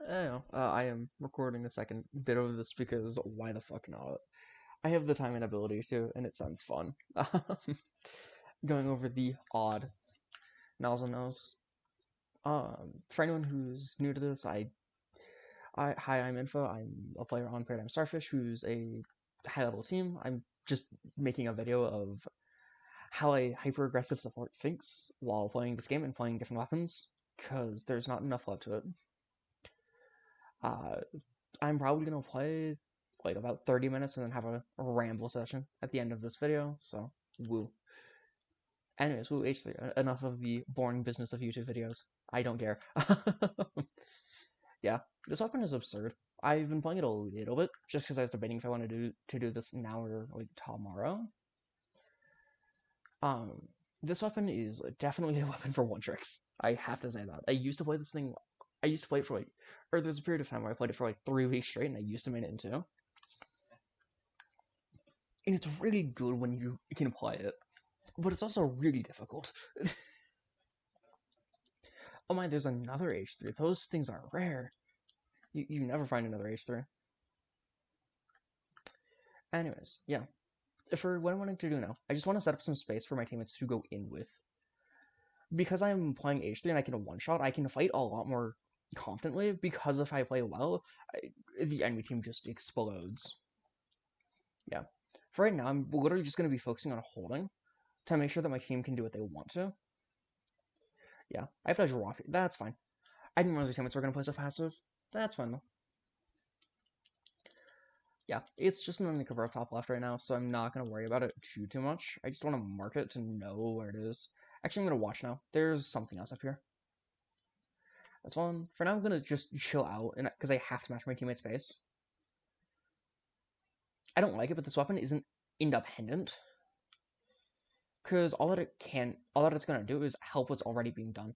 I am recording a second bit of this because why the fuck not? I have the time and ability to, and it sounds fun. Going over the odd nozzle nose. For anyone who's new to this, hi, I'm Info. I'm a player on Paradigm Starfish who's a high level team. I'm just making a video of how a hyper aggressive support thinks while playing this game and playing different weapons, because there's not enough love to it. Uh, I'm probably gonna play like about 30 minutes and then have a ramble session at the end of this video, so woo. Anyways, woo H3. Enough of the boring business of YouTube videos. I don't care. Yeah, this weapon is absurd. I've been playing it a little bit just because I was debating if I wanted to do this now or like tomorrow. Um, this weapon is definitely a weapon for one tricks. I have to say that. I used to play this thing. I used to play it for like, or there's a period of time where I played it for like 3 weeks straight, and I used to main it in two. And it's really good when you can apply it, but it's also really difficult. Oh my, there's another H3. Those things are rare. You never find another H3. Anyways, yeah. For what I'm wanting to do now, I just want to set up some space for my teammates to go in with. Because I'm playing H3 and I can one-shot, I can fight a lot more confidently, because if I play well, the enemy team just explodes. Yeah. For right now, I'm literally just going to be focusing on holding to make sure that my team can do what they want to. Yeah, I have to draw off. That's fine. I didn't realize the teammates were going to play so passive. That's fine, though. Yeah, it's just an cover up top left right now, so I'm not going to worry about it too much. I just want to mark it to know where it is. Actually, I'm going to watch now. There's something else up here. That's one. For now, I'm going to just chill out, because I have to match my teammate's pace. I don't like it, but this weapon isn't independent. Because all that it's going to do is help what's already being done.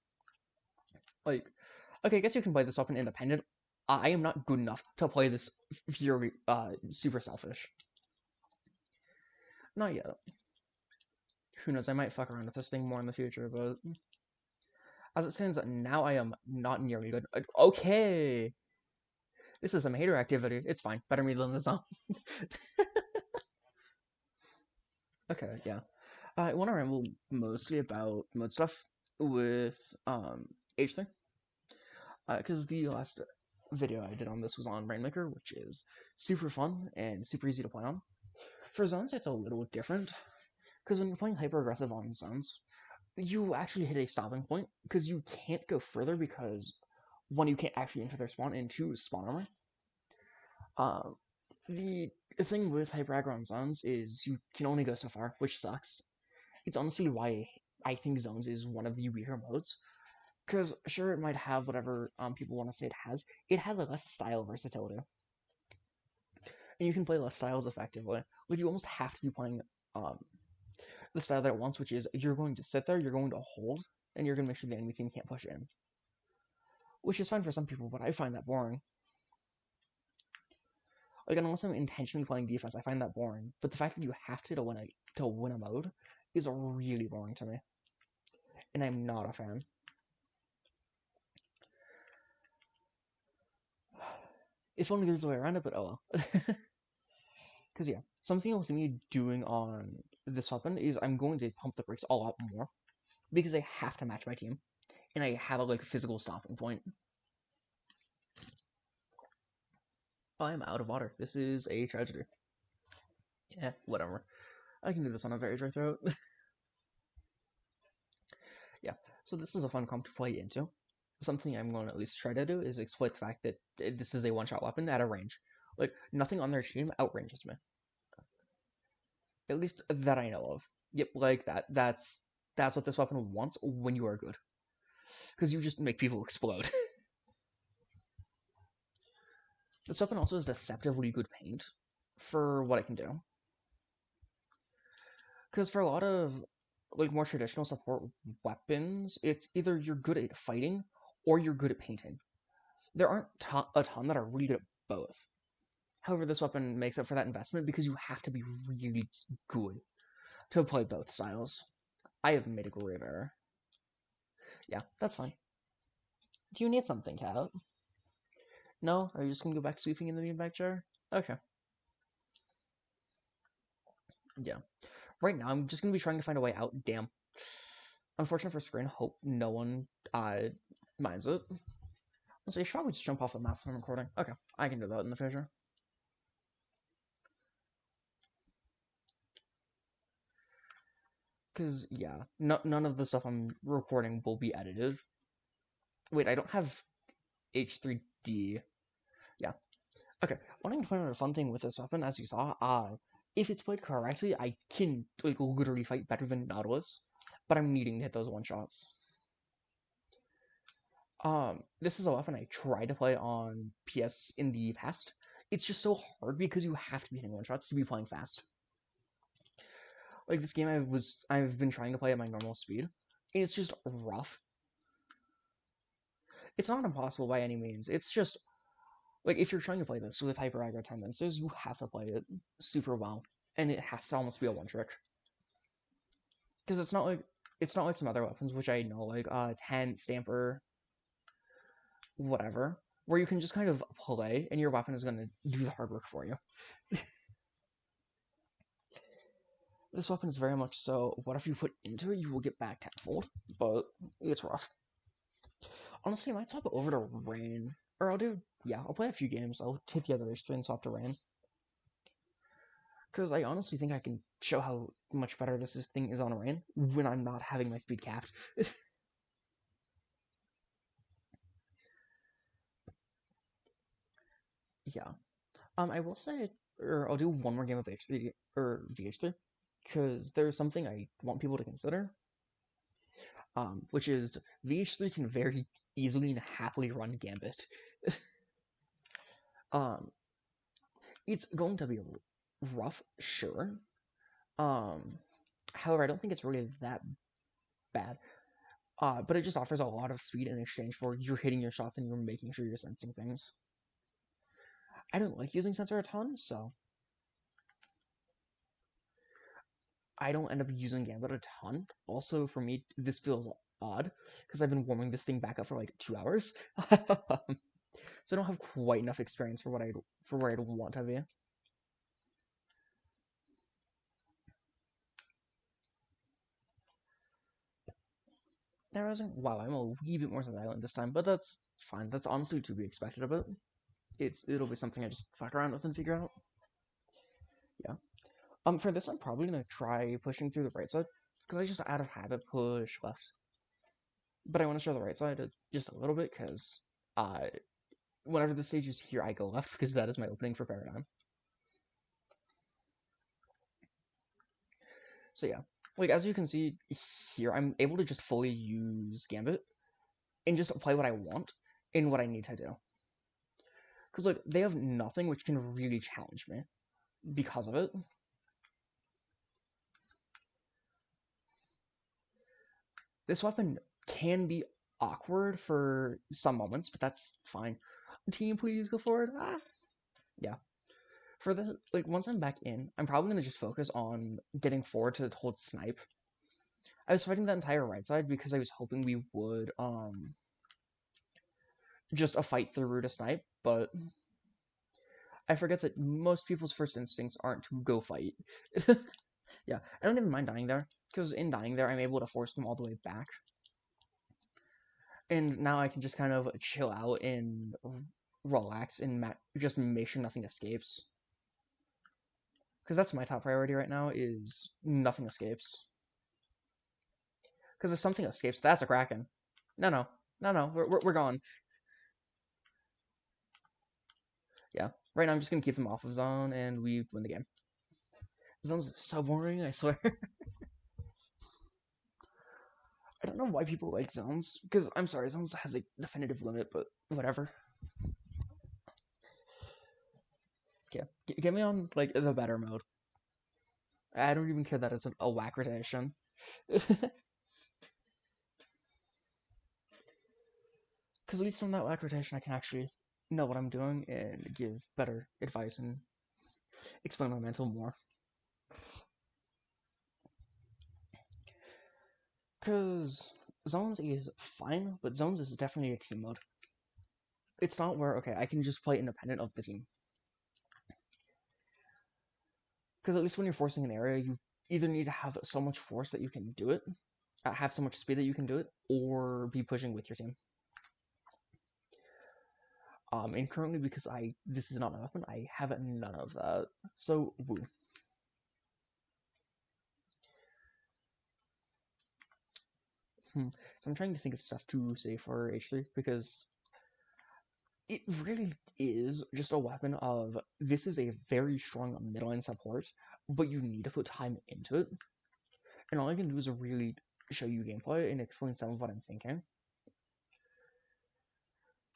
Like, okay, I guess you can play this weapon independent. I am not good enough to play this Fury super selfish. Not yet. Who knows, I might fuck around with this thing more in the future, but as it stands now, I am not nearly good. Okay! This is some hater activity. It's fine. Better me than the zone. Okay, yeah. I want to ramble mostly about mode stuff with H3. Because the last video I did on this was on Rainmaker, which is super fun and super easy to play on. For zones, it's a little different, because when you're playing hyper-aggressive on zones, you actually hit a stopping point, because you can't go further, because one, you can't actually enter their spawn, and two, spawn armor. The thing with hyper-aggro on zones is you can only go so far, which sucks. It's honestly why I think zones is one of the weaker modes, because sure, it might have whatever people want to say it has. It has a less style versatility, and you can play less styles effectively. Like, you almost have to be playing um, the style that it wants, which is you're going to sit there, you're going to hold, and you're going to make sure the enemy team can't push in. Which is fine for some people, but I find that boring. Like, unless I'm intentionally playing defense, I find that boring. But the fact that you have to win a mode is really boring to me, and I'm not a fan. If only there's a way around it, but oh well. Because yeah, something you'll see me doing on this weapon is I'm going to pump the brakes a lot more, because I have to match my team, and I have a physical stopping point. Oh, I'm out of water. This is a tragedy. Yeah, whatever. I can do this on a very dry throat. Yeah, so this is a fun comp to play into. Something I'm going to at least try to do is exploit the fact that this is a one-shot weapon at a range. Like, nothing on their team outranges me. At least that I know of. Yep, like that. That's what this weapon wants when you are good. Because you just make people explode. This weapon also has deceptively good paint for what it can do. Because for a lot of more traditional support weapons, it's either you're good at fighting or you're good at painting. There aren't a ton that are really good at both. However, this weapon makes up for that investment because you have to be really good to play both styles. I have made a grave error. Yeah, that's fine. Do you need something, Cat? No? Are you just gonna go back sleeping in the beanbag chair? Okay. Yeah. Right now, I'm just gonna be trying to find a way out. Damn. Unfortunate for screen. Hope no one minds it. So you should probably just jump off the map from recording. Okay, I can do that in the future. Because, yeah, none of the stuff I'm recording will be edited. Wait, I don't have H3D. Yeah. Okay, wanting to point out a fun thing with this weapon, as you saw, if it's played correctly, I can, like, literally fight better than Nautilus, but I'm needing to hit those one-shots. This is a weapon I tried to play on PS in the past. It's just so hard because you have to be hitting one-shots to be playing fast. Like, this game I've been trying to play at my normal speed, and it's just rough. It's not impossible by any means. It's just, like, if you're trying to play this with hyper aggro tendencies, you have to play it super well, and it has to almost be a one trick. Because it's not like some other weapons which I know, like Tent, Stamper, whatever, where you can just kind of play and your weapon is gonna do the hard work for you. This weapon is very much so, whatever you put into it, you will get back tenfold, but it's rough. Honestly, I might swap it over to Rain. Or I'll play a few games. I'll hit the other H3 and swap to Rain. Because I honestly think I can show how much better this thing is on Rain when I'm not having my speed capped. Yeah. I will say, or I'll do one more game of H3, or VH3, because there's something I want people to consider. Which is VH3 can very easily and happily run Gambit. It's going to be rough, sure. However, I don't think it's really that bad. But it just offers a lot of speed in exchange for you're hitting your shots and you're making sure you're sensing things. I don't like using sensor a ton, so I don't end up using Gambit a ton. Also, for me, this feels odd because I've been warming this thing back up for like 2 hours. So I don't have quite enough experience for where I'd want to be. There isn't. Wow, I'm a wee bit more silent this time, but that's fine. That's honestly to be expected of it. It'll be something I just fuck around with and figure out. Yeah. For this, I'm probably gonna try pushing through the right side because I just out of habit push left. But I want to show the right side just a little bit because whenever the stage is here, I go left because that is my opening for Paradigm. So yeah, like as you can see here, I'm able to just fully use Gambit and just play what I want in what I need to do. Because like they have nothing which can really challenge me because of it. This weapon can be awkward for some moments, but that's fine. Team, please go forward. Yeah. For the like, once I'm back in, I'm probably gonna just focus on getting forward to hold snipe. I was fighting that entire right side because I was hoping we would just a fight through to snipe, but I forget that most people's first instincts aren't to go fight. Yeah, I don't even mind dying there because in dying there, I'm able to force them all the way back. And now I can just kind of chill out and relax and just make sure nothing escapes. Because that's my top priority right now is nothing escapes. Because if something escapes, that's a Kraken. No, we're gone. Yeah, right now I'm just going to keep them off of zone and we win the game. Zone's so boring, I swear. I don't know why people like zones, because I'm sorry, zones has a definitive limit, but whatever. Yeah, get me on, like, the better mode. I don't even care that it's a whack rotation. Because at least from that whack rotation, I can actually know what I'm doing and give better advice and explain my mental more. Because zones is fine, but zones is definitely a team mode. it's not where, okay, I can just play independent of the team. Because at least when you're forcing an area, you either need to have so much force that you can do it, have so much speed that you can do it, or be pushing with your team. And currently, because this is not my weapon, I have none of that. So, woo. So I'm trying to think of stuff to say for H3, because it really is just a weapon of, this is a very strong middle line support, but you need to put time into it. And all I can do is really show you gameplay and explain some of what I'm thinking.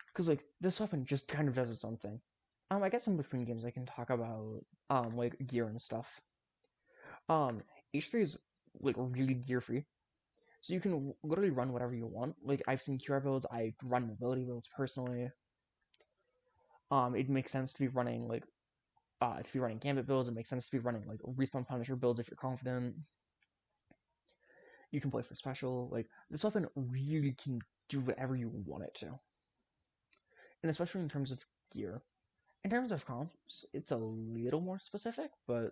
Because, like, this weapon just kind of does its own thing. I guess in between games I can talk about, like, gear and stuff. H3 is, like, really gear-free. So you can literally run whatever you want. Like, I've seen QR builds, I run mobility builds personally. It makes sense to be running, like, Gambit builds. It makes sense to be running, like, Respawn Punisher builds if you're confident. You can play for special. Like, this weapon really can do whatever you want it to. And especially in terms of gear. In terms of comps, it's a little more specific, but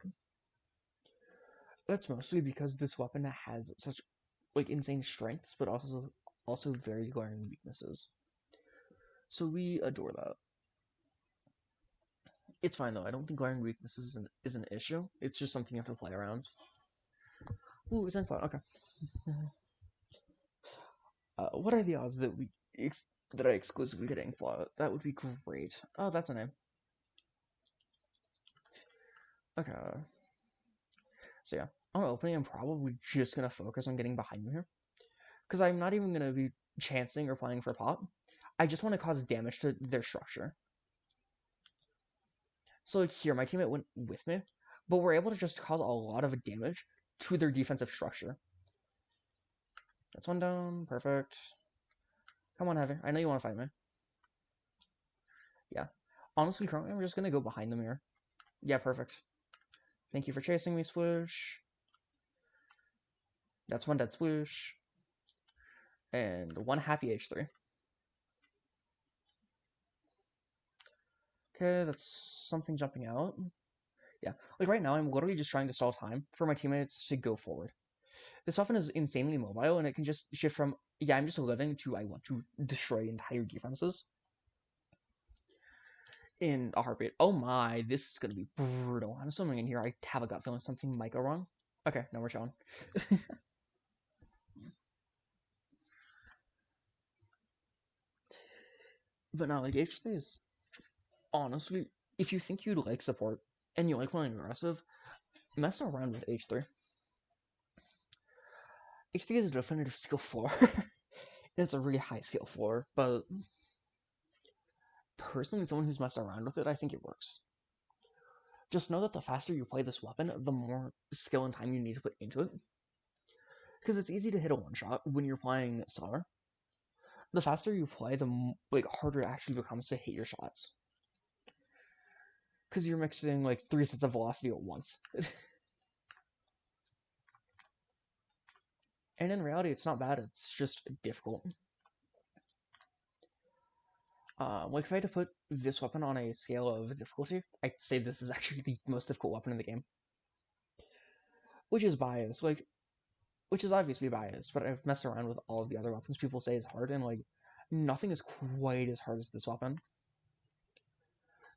that's mostly because this weapon has such, like, insane strengths, but also very glaring weaknesses. So we adore that. It's fine though. I don't think glaring weaknesses is an issue. It's just something you have to play around. Ooh, it's endpoint. Okay. What are the odds that I exclusively get Inkblot? That would be great. Oh, that's a name. Okay. So yeah, on opening, I'm probably just gonna focus on getting behind you here, because I'm not even gonna be chancing or planning for pop. I just want to cause damage to their structure. So like here, my teammate went with me, but we're able to just cause a lot of damage to their defensive structure. That's one down. Perfect. Come on, Heather. I know you want to fight me. Yeah. Honestly, currently, I'm just going to go behind them here. Yeah, perfect. Thank you for chasing me, Swoosh. That's one dead Swoosh. And one happy H3. Okay, that's something jumping out. Yeah, like right now, I'm literally just trying to stall time for my teammates to go forward. This weapon is insanely mobile, and it can just shift from, yeah, I'm just living, to I want to destroy entire defenses in a heartbeat. Oh my, this is going to be brutal. I'm swimming in here. I have a gut feeling something might go wrong. Okay, no, we're chilling. But now, like, H3 is, honestly, if you think you like support and you like playing aggressive, mess around with H3. H3 is a definitive skill floor. It's a really high skill floor, but personally, as someone who's messed around with it, I think it works. Just know that the faster you play this weapon, the more skill and time you need to put into it. Because it's easy to hit a one-shot when you're playing Summer. The faster you play, the harder it actually becomes to hit your shots. Because you're mixing like 3 sets of velocity at once. And in reality, it's not bad, it's just difficult. Like if I had to put this weapon on a scale of difficulty, I'd say this is actually the most difficult weapon in the game. Which is biased, which is obviously biased, but I've messed around with all of the other weapons people say is hard, and like, nothing is quite as hard as this weapon.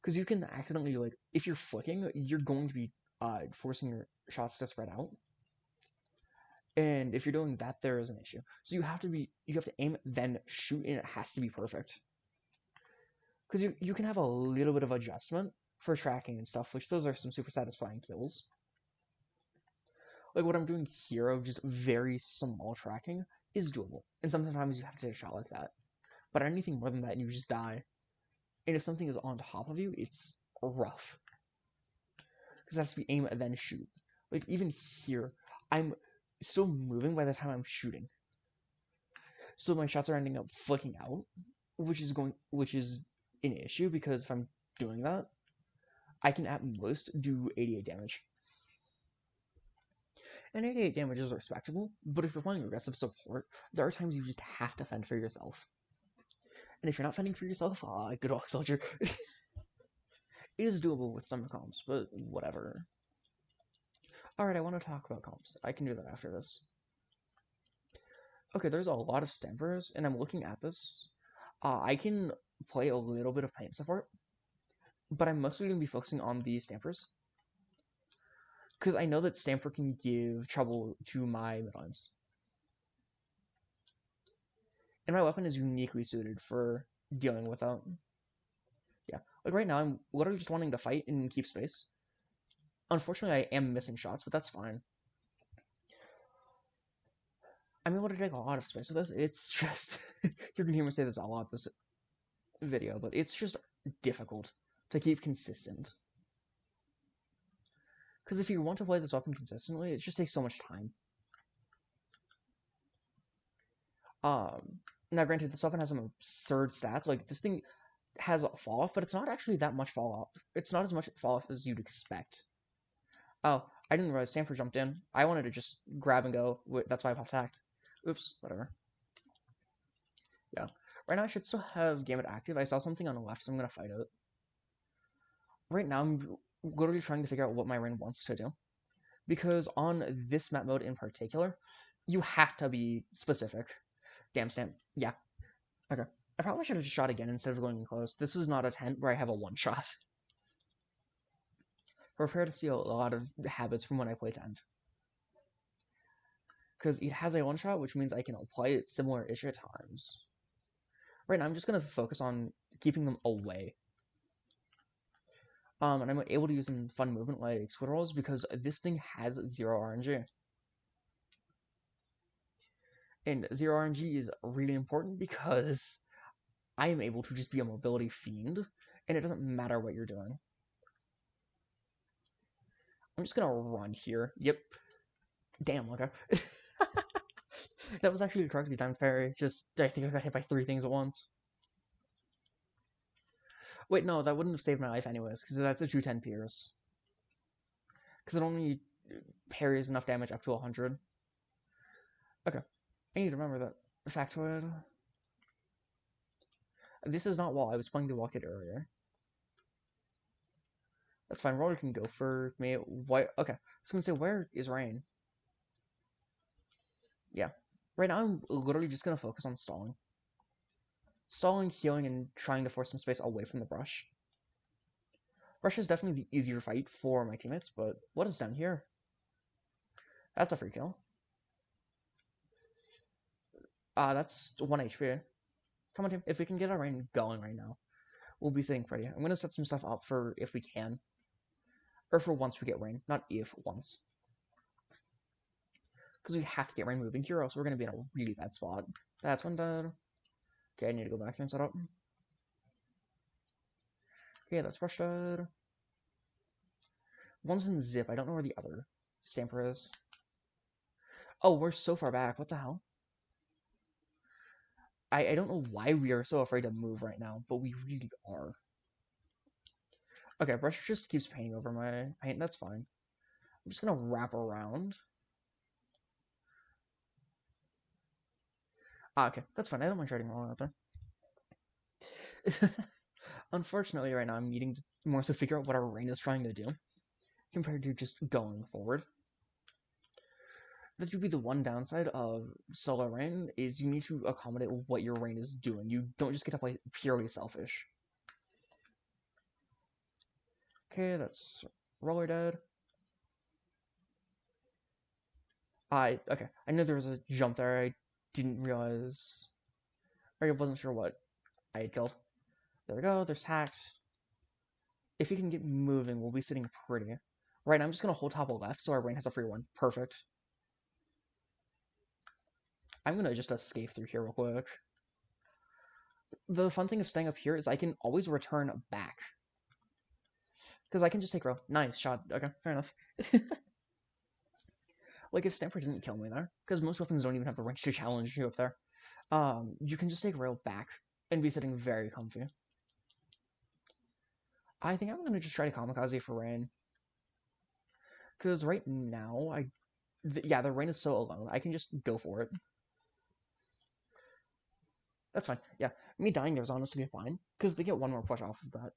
Because you can accidentally, like, if you're flicking, you're going to be forcing your shots to spread out. And if you're doing that, there is an issue. So you have to aim, then shoot, and it has to be perfect. Because you can have a little bit of adjustment for tracking and stuff, which those are some super satisfying kills. Like what I'm doing here of just very small tracking is doable. And sometimes you have to hit a shot like that. But anything more than that, you just die. And if something is on top of you, it's rough. Because it has to be aim and then shoot. Like even here, I'm still moving by the time I'm shooting. So my shots are ending up flicking out, which is an issue because if I'm doing that, I can at most do 88 damage. And 88 damage is respectable, but if you're playing aggressive support, there are times you just have to fend for yourself. And if you're not fending for yourself, good luck, soldier. It is doable with some comps, but whatever. Alright, I want to talk about comps. I can do that after this. Okay, there's a lot of stampers, and I'm looking at this. I can play a little bit of paint support, but I'm mostly going to be focusing on the stampers. Because I know that stamper can give trouble to my midlines. And my weapon is uniquely suited for dealing with that. Yeah, like right now, I'm literally just wanting to fight and keep space. Unfortunately, I am missing shots, but that's fine. I'm able to take a lot of space with this. It's just, you're gonna hear me say this a lot this video, but it's just difficult to keep consistent. Because if you want to play this weapon consistently, it just takes so much time. Now granted, this weapon has some absurd stats. Like, this thing has a fall off, but it's not actually that much fall off. It's not as much fall off as you'd expect. Oh, I didn't realize Stanford jumped in. I wanted to just grab and go. That's why I've attacked. Oops, whatever. Yeah. Right now I should still have Gambit active. I saw something on the left, so I'm going to fight it. Right now I'm literally trying to figure out what my rain wants to do. Because on this map mode in particular, you have to be specific. Damn, Stamp. Yeah. Okay. I probably should have just shot again instead of going in close. This is not a tent where I have a one-shot. Prepare to see a lot of habits from when I play tent. Because it has a one-shot, which means I can apply it similar-ish at times. Right now, I'm just going to focus on keeping them away. And I'm able to use some fun movement like squid rolls because this thing has 0 RNG. And 0 RNG is really important because I am able to just be a mobility fiend, and it doesn't matter what you're doing. I'm just gonna run here. Yep. Damn, okay. That was actually a correctly timed parry. Just, I think I got hit by 3 things at once. Wait, no, that wouldn't have saved my life anyways, because that's a 210 Pierce. Because it only parries enough damage up to 100. Okay. I need to remember that factoid. This is not wall. I was playing the wall kit earlier. That's fine. Roller can go for me. Why? Okay. I was going to say, where is Rain? Yeah. Right now, I'm literally just going to focus on stalling. Stalling, healing, and trying to force some space away from the brush. Brush is definitely the easier fight for my teammates, but what is down here? That's a free kill. That's 1 HP. Come on, team. If we can get our Rain going right now, we'll be sitting pretty. I'm going to set some stuff up for if we can. Or for once we get Rain. Not if, once. Because we have to get Rain moving here, else we're going to be in a really bad spot. That's one dead. Okay, I need to go back there and set up. Okay, that's brush dead. One's in zip. I don't know where the other stamper is. Oh, we're so far back. What the hell? I don't know why we are so afraid to move right now, but we really are. Okay, brush just keeps painting over my paint. That's fine. I'm just going to wrap around. Okay, that's fine. I don't mind trading all out there. Unfortunately, right now, I'm needing to more so figure out what our rain is trying to do compared to just going forward. That would be the one downside of solo rain is you need to accommodate what your rain is doing. You don't just get to play purely selfish. Okay, that's roller dead. Okay. I knew there was a jump there. I didn't realize. I wasn't sure what I had killed. There we go. There's hacks. If we can get moving, we'll be sitting pretty. Right, I'm just going to hold top left so our rain has a free one. Perfect. I'm going to just escape through here real quick. The fun thing of staying up here is I can always return back. Because I can just take row. Nice shot. Okay, fair enough. Like, if Stanford didn't kill me there, because most weapons don't even have the range to challenge you up there, you can just take rail back and be sitting very comfy. I think I'm going to just try to kamikaze for rain. Because right now, yeah, the rain is so alone. I can just go for it. That's fine. Yeah, me dying there is honestly fine, because they get one more push off of that.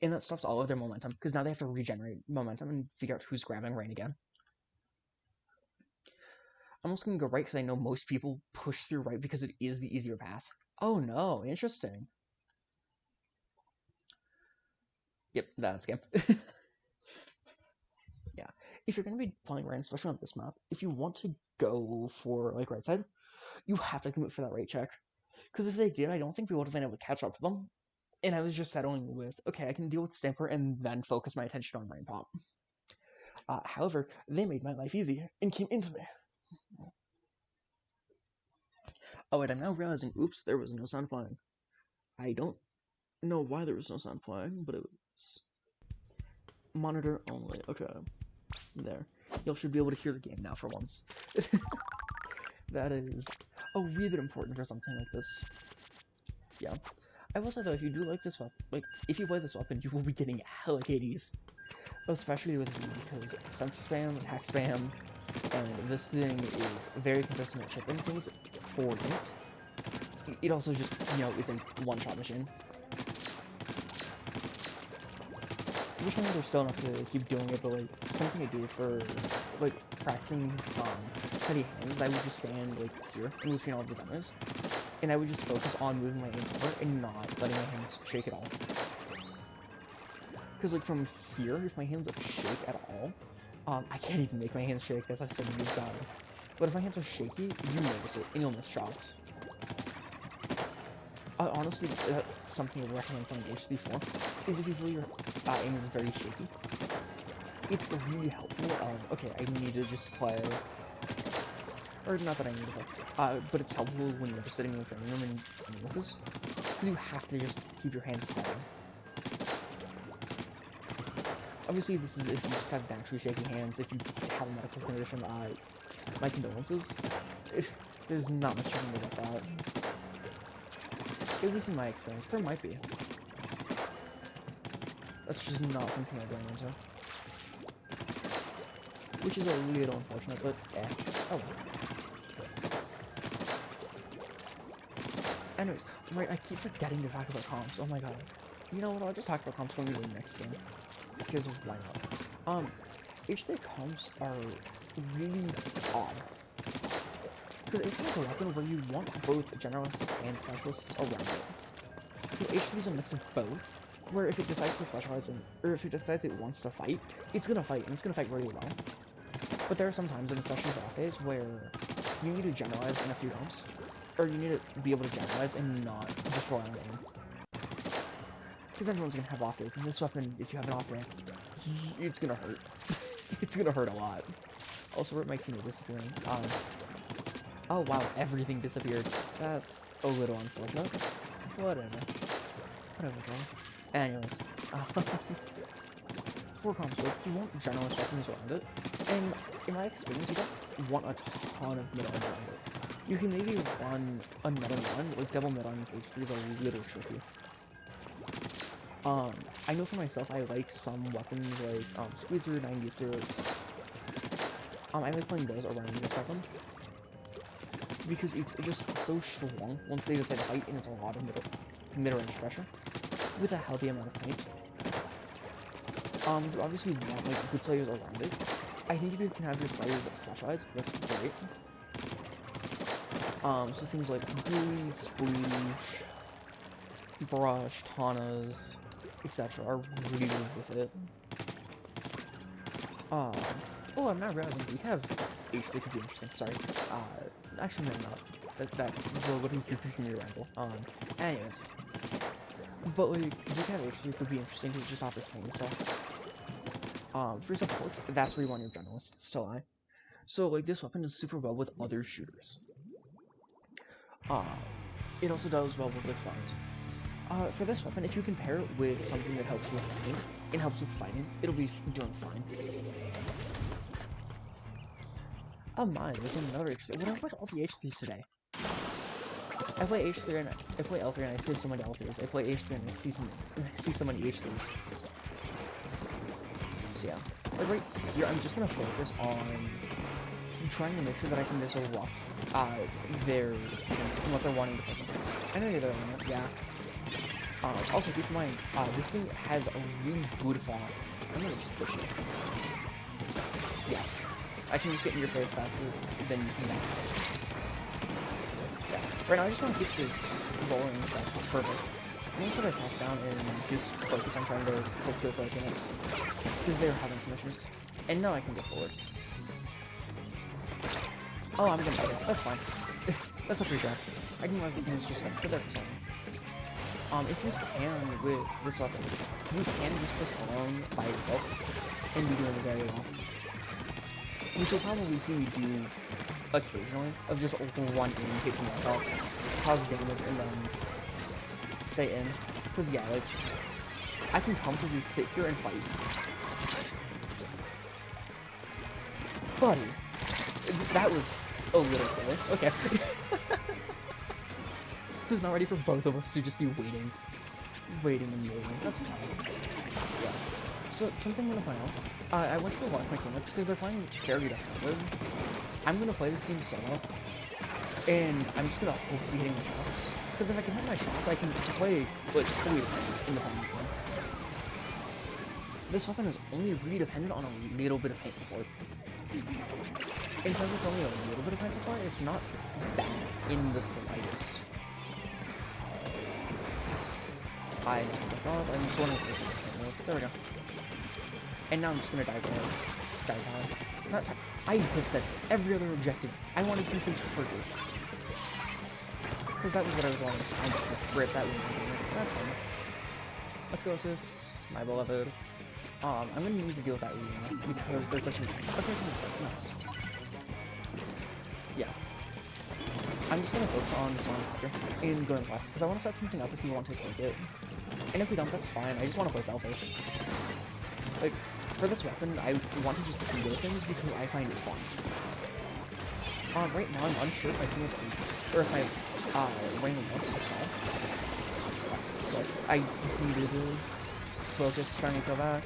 And that stops all of their momentum, because now they have to regenerate momentum and figure out who's grabbing rain again. I'm also going to go right, because I know most people push through right because it is the easier path. Oh no, interesting. Yep, that's game. Yeah, if you're going to be playing rain, especially on this map, if you want to go for, like, right side, you have to commit for that right check. Because if they did, I don't think we would have been able to catch up to them. And I was just settling with, okay, I can deal with Stamper and then focus my attention on Rain Pop. However, they made my life easy and came into me. Oh, wait, I'm now realizing, oops, there was no sound playing. I don't know why there was no sound playing, but it was monitor only. Okay, there. You should be able to hear the game now for once. That is a wee bit important for something like this. Yeah. I will say though, if you do like this weapon, like, if you play this weapon, you will be getting hella KDs. Especially with V, because sense spam, attack spam, and this thing is very consistent at chipping things for hits. It also just, you know, is a one-shot machine. Which ones are still enough to keep doing it, but like, something I do for, like, practicing steady hands, I would just stand, like, here, in between all of the demos, and I would just focus on moving my hands over and not letting my hands shake at all. Because, like, from here, if my hands shake at all, I can't even make my hands shake, that's like so you've got it. But if my hands are shaky, you notice it, and you'll miss shots. Honestly, that's something I would recommend playing HD for, is if you feel your aim is very shaky, it's really helpful. Okay, I need to just play, or not that I need to play, but it's helpful when you're just sitting in the training room and playing with this, because you have to just keep your hands steady. Obviously, this is if you just have naturally shaky hands. If you have a medical condition, my condolences. There's not much you can do about that. At least in my experience, there might be. That's just not something I'm going into. Which is a little unfortunate, but eh. Oh well. Anyways, right, I keep forgetting to talk about comps. Oh my god. You know what, I'll just talk about comps when we do the next game. Because why not? H3 comps are really odd. Because H3 is a weapon where you want both generalists and specialists around it. So H3 is a mix of both, where if it decides to specialize in, or if it decides it wants to fight, it's gonna fight, and it's gonna fight really well. But there are some times, and especially for off days, where you need to generalize in a few jumps, or you need to be able to generalize and not just rely on aim. Because everyone's gonna have off days, and this weapon, if you have an off day, it's gonna hurt. It's gonna hurt a lot. Also, it makes me disappearing. Oh wow, everything disappeared. That's a little unfortunate. Whatever. Whatever, Joel. Anyways. For comps, you want generalist weapons around it, and in my experience, you don't want a ton of mid-on around it. You can maybe run a mid-on, like double mid-on with H3 is a little tricky. I know for myself, I like some weapons like, Squeezer, 96. I like playing those around this weapon. Because it's just so strong once they decide to fight, and it's a lot of mid-range pressure. With a healthy amount of paint. You obviously want, like, good slayers around it. I think if you can have your slayers at flash eyes, that's great. So things like Buoy, Sploosh, Brush, Tanas, etc. are really good with it. Oh, I'm not realizing we have H that could be interesting. Sorry. Actually, no, not. That would be picking your ramble. Anyways. But, like, you can have H that could be interesting because it just offers pain and stuff. For supports, that's where you want your generalists to lie. So, like, this weapon does super well with other shooters. It also does well with explosions. For this weapon, if you can pair it with something that helps with paint, and helps with fighting, it'll be doing fine. Oh my, there's another H3. What about all the H3s today? I play H3 and I play L3 and I see so many L3s. I play H3 and I see so many H3s. So yeah. Like right here, I'm just gonna focus on trying to make sure that I can disrupt their defense and what they're wanting to put them. I know you're there, yeah. Also, keep in mind, this thing has a really good fall. I'm gonna just push it. Yeah. I can just get in your face faster than you can now. Yeah. Right now, I just want to keep this rolling track perfect. I'm gonna set our top down and just focus on trying to poke their opponents. Because they're having some issues. And now I can go forward. Oh, I'm gonna die there. That's fine. That's a free shot. I didn't realize the thing was just gonna sit there for a second. If you can, with this weapon, you can just push alone by yourself and be doing it very well. Which you'll probably see me do occasionally, of just one aim, hitting myself, cause damage, and then stay in. Because, yeah, like, I can comfortably sit here and fight. Buddy, that was a little silly. Okay. It's not ready for both of us to just be waiting and waiting. That's fine. Yeah. So, something I'm gonna point out. I went to a lot of my teammates because they're playing very defensive. I'm gonna play this game solo, and I'm just gonna hope to be hitting my shots. Because if I can hit my shots, I can play, like, fully independently. This weapon is only really dependent on a little bit of paint support. And since it's only a little bit of paint support, it's not bad in the slightest. I'm just wondering if there we go. And now I'm just gonna die there. Not time. I have said every other objective. I wanted to stage perjury. Because that was what I was wanting. I'm gonna rip that wins. That's fine. Let's go assists, my beloved. I'm gonna need to deal with that arena because they're pushing me. Okay, nice. Yeah. I'm just gonna focus on this one and going left because I want to set something up if we want to take it. And if we don't, that's fine. I just want to play selfish. Like, for this weapon, I want to just do things because I find it fun. Right now, I'm unsure if I can or if my ring wants to solve. So I need to focus, trying to go back.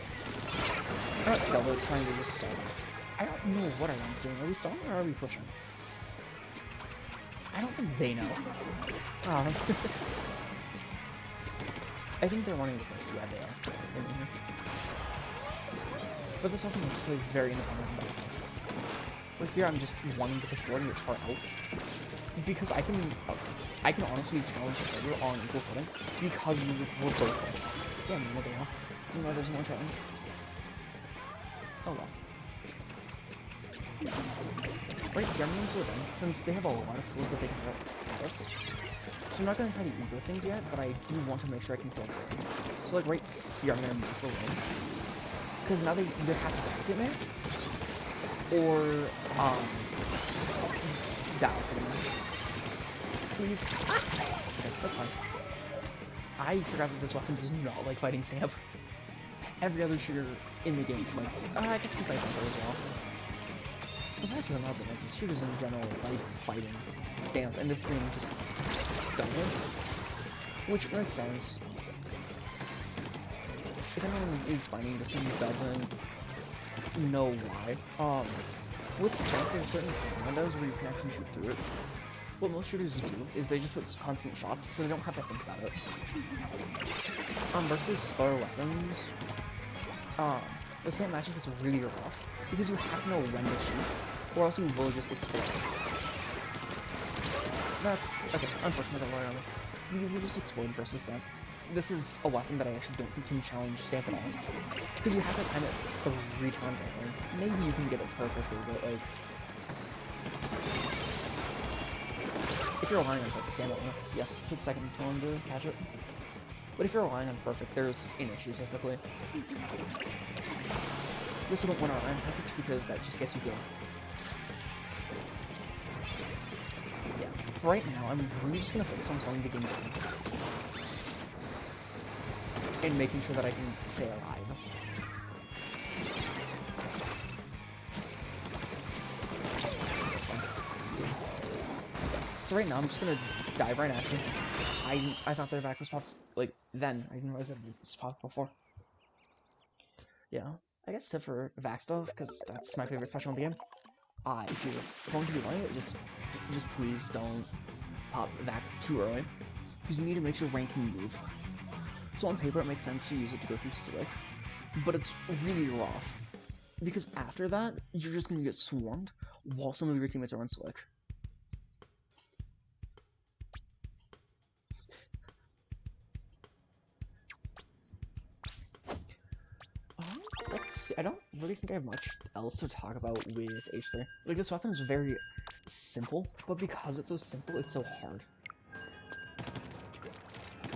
Not kill, but trying to just solve it. I don't know what our one's doing. Are we solving or are we pushing? I don't think they know. I think they're wanting to push. Yeah, they are. But this weapon is really very independent. But here I'm just wanting to push forward and it's far out. Because I can honestly challenge Trigger on equal footing because we're both shots. Yeah, I'm moving off. Didn't know there's more challenge. Oh well. Right, yeah, I'm gonna slow down, since they have a lot of fools that they can hurt at us. So I'm not gonna try to ego things yet, but I do want to make sure I can kill them. So like right here, I'm gonna move away. Because now they either have to get me, or, die pretty much. Please. Ah! Okay, that's fine. I forgot that this weapon does not like fighting Stamp. Every other shooter in the game likes it. I guess besides Aggro as well. Because actually the mods it is, shooters in general like fighting Stamp, and this thing just doesn't. Which makes sense. If anyone is finding this and doesn't know why, with Stamp there's certain windows where you can actually shoot through it. What most shooters do is they just put constant shots, so they don't have to think about it. Versus slower weapons, the Stamp magic is really rough, because you have to know when to shoot, or else you will just explode. That's, okay, unfortunately, you will just explode versus Stamp. This is a weapon that I actually don't think can challenge Stamp at all, because you have to time it 3 times, I think. Maybe you can get it perfectly, but, like, if you're relying on perfect, damn it, yeah, it takes a second for him to catch it. But if you're relying on perfect, there's an issue typically. This isn't when I rely on perfect because that just gets you killed. Yeah, for right now, I'm really just gonna focus on slowing the game down. And making sure that I can stay alive. So right now, I'm just gonna dive right at you. I thought their vac was popped, like, then. I didn't realize that it was popped before. Yeah, I guess tip for vac stuff, because that's my favorite special in the game. if you're going to be running it, just please don't pop back too early, because you need to make sure rank can move. So on paper, it makes sense to use it to go through Slick, but it's really rough, because after that, you're just going to get swarmed while some of your teammates are on Slick. Let's see. I don't really think I have much else to talk about with H3. Like, this weapon is very simple, but because it's so simple, it's so hard.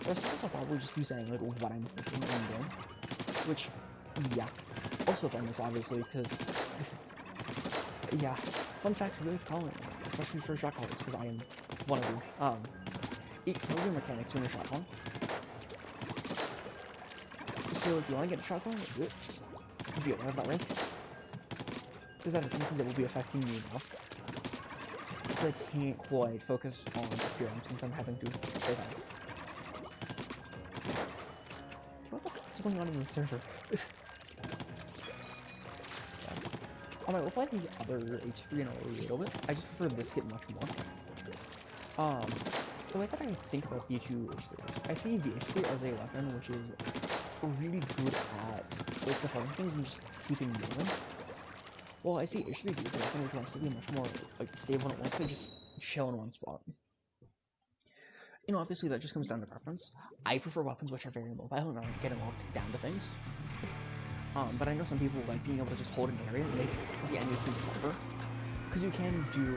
The rest of this I'll probably just be saying, like, what I'm thinking and doing. Which, yeah. Also famous, obviously, because... yeah. Fun fact, really calling, especially for shot callers, because I am one of them. It kills your mechanics when you're shotgun. So if you want to get a shotgun, just be aware of that risk. Because that is something that will be affecting me now. But I can't quite focus on SPRM since I'm having to say that. What the heck is going on in the server? I might apply the other H3 in a little bit. I just prefer this kit much more. The way that I think about the two H3s, I see the H3 as a weapon which is really good at like supporting things and just keeping moving. Well, I see H3 as a weapon which wants to be much more like stable and it wants to just chill in one spot. You know, obviously that just comes down to preference. I prefer weapons which are very mobile and aren't getting locked down to things. But I know some people like being able to just hold an area and make the enemy team suffer. Because you can do,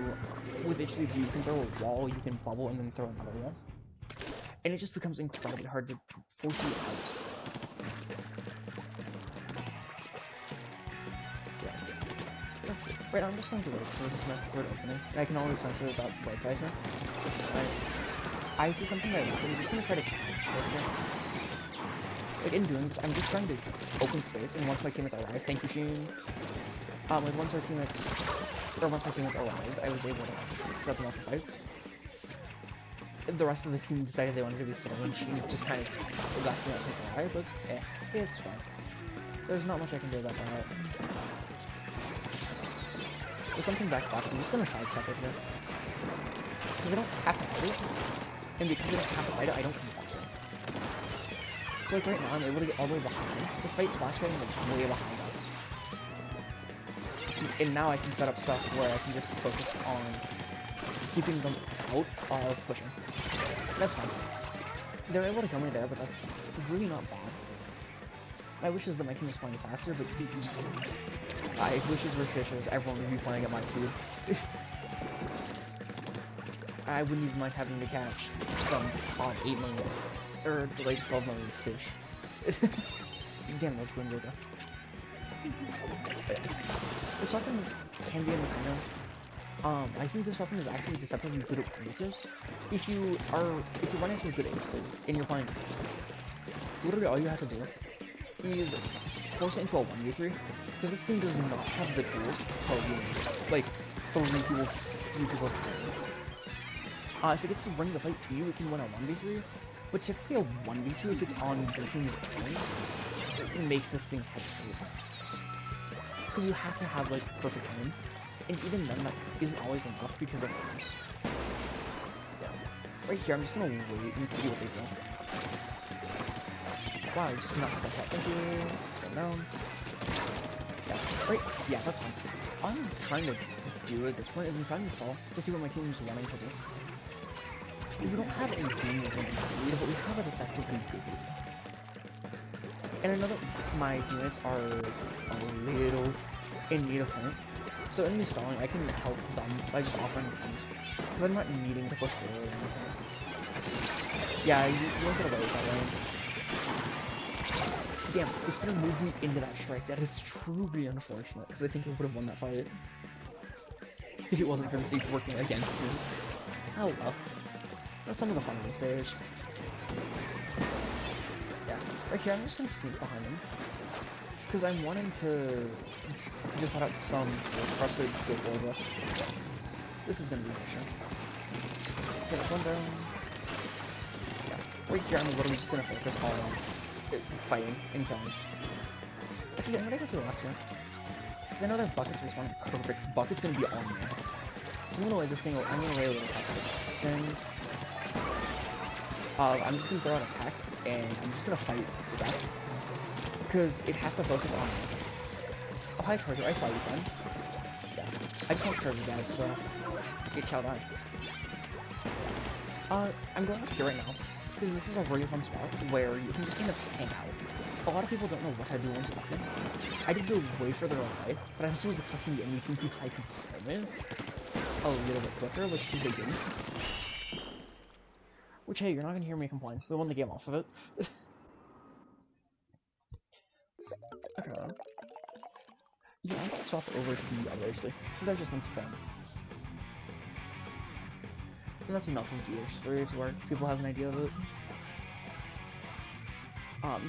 with H3, you can throw a wall, you can bubble, and then throw another wall. And it just becomes incredibly hard to force you out. Yeah. Let's see. Right, I'm just going to wait, because this is my third opening. And I can always censor that right side here. Which is nice. I see something that I like, and I'm just going to try to catch this here. Like, in doing this, I'm just trying to open space, and once my teammates arrive, thank you, Sheen. Like, once my teammates arrived, I was able to set them up for fights. The rest of the team decided they wanted to be slow, and Sheen just kind of left me out to dry, but it's fine. There's not much I can do about that. There's something back. I'm just gonna sidestep it here. Because I don't have to fight it, and because I don't have to fight it, I don't want to. So like right now, I'm able to get all the way behind. Despite Splash getting like way behind us. And now I can set up stuff where I can just focus on keeping them out of pushing. That's fine. They're able to kill me there, but that's really not bad. My wish is that my team is playing faster, but I wish as vicious everyone would be playing at my speed. I wouldn't even mind having to catch some 8 million, or the latest 12 million fish. Damn, those guns are good. This weapon can be in the comments. I think this weapon is actually deceptively good at primitives. If you run into a good H3 and you're playing, literally all you have to do is force it into a 1v3, because this thing does not have the tools for like 3 people. If it gets to bring the fight to you, it can win a 1v3, but typically a 1v2 if it's on your team's turns, it makes this thing heavy. Because you have to have, like, perfect aim. And even then, that isn't always enough because of frames. Yeah. Right here, I'm just gonna wait and see what they do. Wow, I just cannot hit that shot. Thank you. Slow down. Yeah. Right. Yeah, that's fine. All I'm trying to do at this point is I'm trying to solve to see what my team is wanting to do. We don't have a game lead, but we have a deceptively good lead. And I know that my teammates are a little in need of point. So in the stalling, I can help them by just offering points. But I'm not needing to push forward or anything. Yeah, you won't get away with that lane. Damn, it's gonna move me into that strike. That is truly unfortunate, because I think I would have won that fight. If it wasn't for the stage working against me. Oh well. That's some of the fun on the stage. Yeah, right here, I'm just gonna sneak behind him. Because I'm wanting to just set up some for us to get gold with. This is gonna be efficient. Okay, this one down. Yeah, right here, I'm literally just gonna focus on fighting and killing. Actually, I'm gonna go to the left here. Because because I know that buckets respawn perfect. Bucket's gonna be on there. So I'm gonna lay this thing. I'm gonna lay a little attack this thing. I'm just gonna throw out attacks, and I'm just gonna fight with that because it has to focus on me. Oh, hi, Charger. I saw you, friend. Yeah. I just want Charger, guys, so it shall die. I'm going up here right now because this is a really fun spot where you can just kind of hang out. A lot of people don't know what I do once I'm up here. I did go way further away, but I also was expecting the enemy team to try to kill me a little bit quicker, which they didn't. Which, hey, you're not gonna hear me complain. We won the game off of it. Okay. Yeah, I'm gonna swap over to the other HC, because that just sounds fun. And that's enough of GH3 to where people have an idea of it.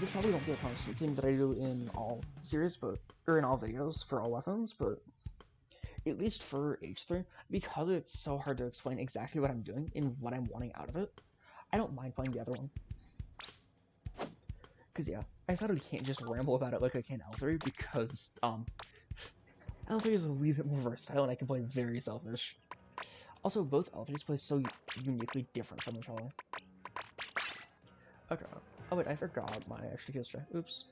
This probably won't be a constant thing that I do in all series, or in all videos for all weapons, but at least for H3, because it's so hard to explain exactly what I'm doing and what I'm wanting out of it, I don't mind playing the other one. Because, yeah, I thought I can't just ramble about it like I can L3, because, L3 is a wee bit more versatile and I can play very selfish. Also, both L3s play so uniquely different from each other. Okay. Oh wait, I forgot my extra kill strat. Oops.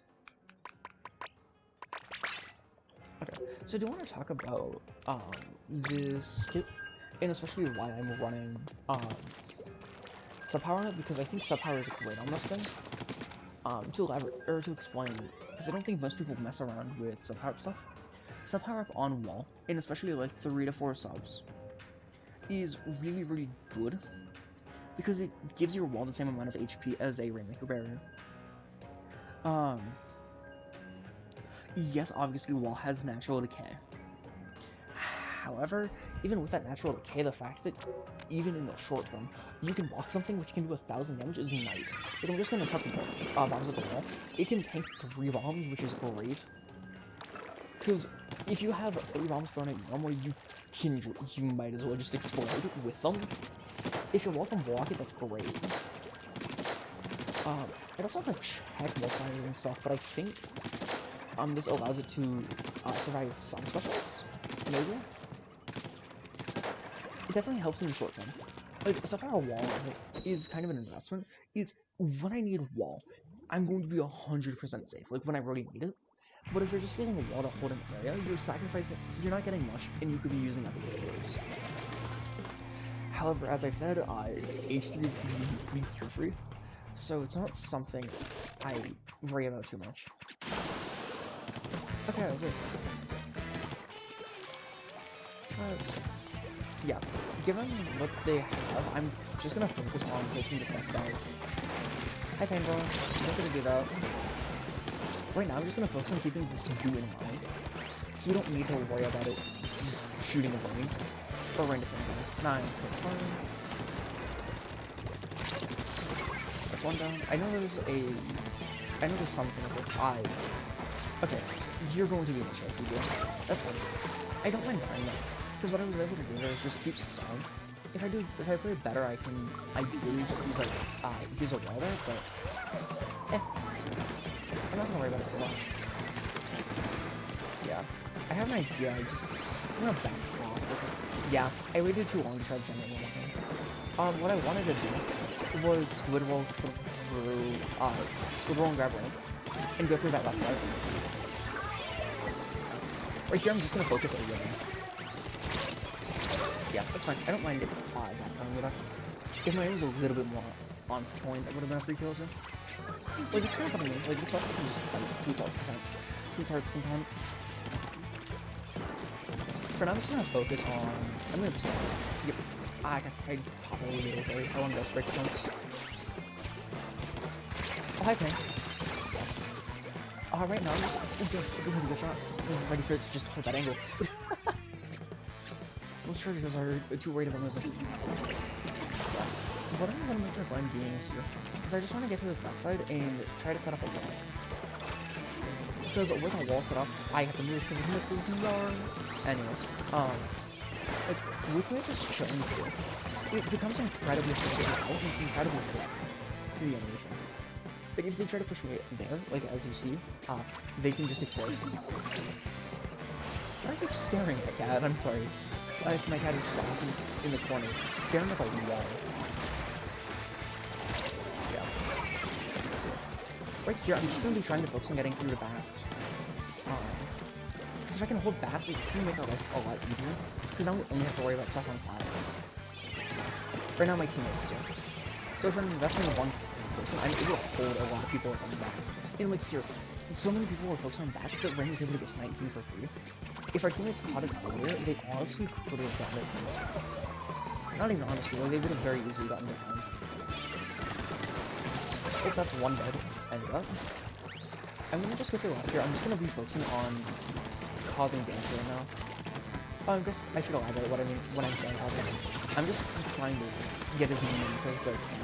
Okay, so I do want to talk about, this skip, and especially why I'm running, Subpower, because I think Subpower is great on this thing. To elaborate, or to explain, because I don't think most people mess around with Subpower stuff. Subpower up on wall, and especially like 3 to 4 subs, is really, really good, because it gives your wall the same amount of HP as a Rainmaker barrier. Yes, obviously wall has natural decay. However, even with that natural decay, the fact that even in the short term, you can block something which can do 1,000 damage is nice. Like, I'm just gonna chuck bombs at the wall. It can tank 3 bombs, which is great. Because if you have 3 bombs thrown at you normally, you might as well just explode with them. If your wall can block it, that's great. I also have to check multipliers and stuff, but I think this allows it to survive some specials, maybe. It definitely helps in the short term. Like, Subpower wall is kind of an investment. It's when I need wall, I'm going to be 100% safe, like when I really need it. But if you're just using a wall to hold an area, you're sacrificing, you're not getting much, and you could be using other areas. However, as I've said, H3 is uniquely tier-free, so it's not something I worry about too much. Okay, good. Yeah, given what they have, I'm just gonna focus on taking this next out. Hi, Paintball. I'm not gonna do that. Right now, I'm just gonna focus on keeping this U in mind, so we don't need to worry about it just shooting a brain. Or rain to something. Nice, that's fine. That's one down. I know there's something with okay, you're going to be in the chase, that's fine. I don't mind trying that, because what I was able to do is just keep sawing. If I play better, I can ideally just use use a wall there, but I'm not gonna worry about it too much. Yeah, I have an idea. I'm gonna back off. Yeah, I waited too long to try to generate one thing. What I wanted to do was squid roll through, squid roll and grab rain, and go through that left side. Right here, I'm just gonna focus on winning. Yeah, that's fine. I don't mind if Zach coming with that. If my aim was a little bit more on point, that would have been a free kill too. Like, it's kind of funny. Like, this weapon can just fight 2 hearts content. 2 hearts content. For now, I'm just gonna focus on. I'm gonna just. Yep. I pop a little bit there. I want to go break the chunks. Oh, hi, Pink. Right now, I'm just. Good shot. I'm ready for it to just hold that angle. Those chargers are too worried about moving. Yeah. What I'm gonna make my blind being here is I just want to get to this backside and try to set up a wall. Because with a wall set up, I have to move because of misses yarn. Anyways, like, with me just chilling here, it becomes incredibly difficult and it's incredibly quick to the animation. But if they try to push me there, like as you see, they can just explode. Why are you staring at the cat? I'm sorry. My cat is just off in the corner, staring at the wall. Yeah. So, right here, I'm just going to be trying to focus on getting through the bats. Because if I can hold bats, it's going to make our life a lot easier. Because now we only have to worry about stuff on 5. Right now, my teammates do. So if I'm investing in one person, I'm able to hold a lot of people on bats. And like here, so many people were focused on bats, but Ren was able to get 19 for free. If our teammates caught it earlier, they honestly could have gotten it. Not even honestly, like, they would have very easily gotten it down. If that's one dead, ends up. I'm gonna just go through left here. I'm just gonna be focusing on causing damage right now. I guess I should elaborate what I mean when I'm saying causing damage. I'm just trying to get as many as there can.